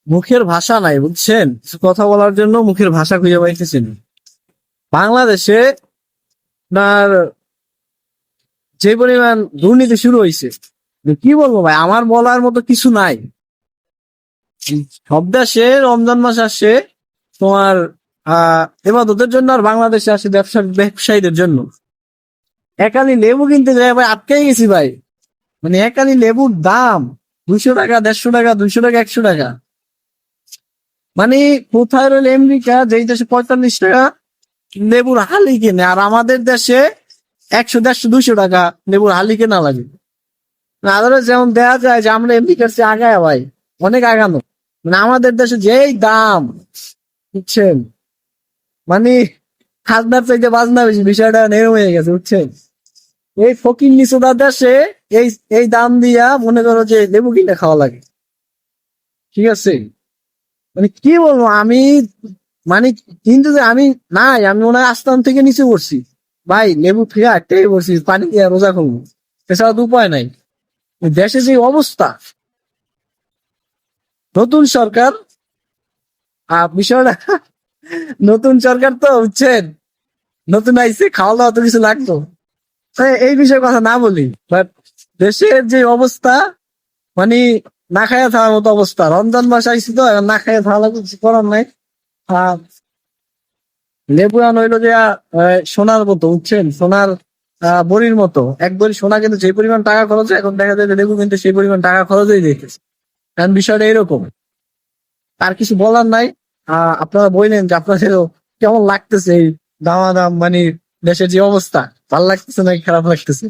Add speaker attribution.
Speaker 1: মুখের ভাষা নাই বুঝছেন, কিছু কথা বলার জন্য মুখের ভাষা খুঁজে পাইতেছেন। বাংলাদেশে আপনার যে পরিমাণ দুর্নীতি শুরু হয়েছে, কি বলবো ভাই, আমার বলার মতো কিছু নাই। সব দেশে রমজান মাস আসে তোমার এবাদতের জন্য, আর বাংলাদেশে আসে ব্যবসায়ীদের জন্য। একালি লেবু কিনতে যাই ভাই, আটকাই গেছি ভাই। মানে একালি লেবুর দাম 200 টাকা, 150 টাকা, 200 টাকা, 100 টাকা। মানে কোথায় রইল আমেরিকা, যেই দেশে 45 টাকা লেবুর হালি কেনে, আর আমাদের দেশে 100, 150, 200 টাকা লেবুর হালি কেনা লাগে। আদারওয়াইজ যেমন দেখা যায় যে আমরা আমেরিকার চেয়ে আগায় ভাই, অনেক আগানো। মানে আমাদের দেশে যেই দাম, বুঝছেন, মানে খাজনার চাইতে বাজনা বেশি, বিষয়টা নেরম হয়ে গেছে বুঝছেন। এই ফকির নিচোদা দেশে এই এই দাম দিয়া মনে করো যে লেবু কিনে খাওয়া লাগে, ঠিক আছে। মানে কি বলবো আমি, মানে কিন্তু যে আমি নাই, আমি মনে হয় আস্থান থেকে নিচে পড়ছি ভাই, লেবু খেয়ে আটটাই পড়ছি, পানি দিয়ে রোজা করবো, এছাড়া তো উপায় নাই। দেশে যে অবস্থা, নতুন সরকার, বিষয়টা নতুন সরকার তো বুঝছেন, নতুন আইসে, খাওয়া দাওয়া তো কিছু লাগতো। এই বিষয়ে কথা না বলি, বাট দেশের যে অবস্থা, মানে না খাইয়া থাকার মতো অবস্থা। রমজান মাস আইসি তো, এখন না খাইয়া থাকা লাগবে, কিছু করার নাই। আহ লেবু আন হইলো যে সোনার মতো, বুঝছেন, সোনার বড়ির মতো। এক বড়ি সোনা কিন্তু যে পরিমাণ টাকা খরচ হয়, এখন দেখা যায় যে লেবু কিন্তু সেই পরিমাণ টাকা খরচ হয়ে যেতেছে। কারণ বিষয়টা এরকম, আর কিছু বলার নাই। আপনারা বললেন যে আপনাদের কেমন লাগতেছে এই দামাদাম, মানে দেশের যে অবস্থা, ভাল লাগতেছে নাকি খারাপ লাগতেছে?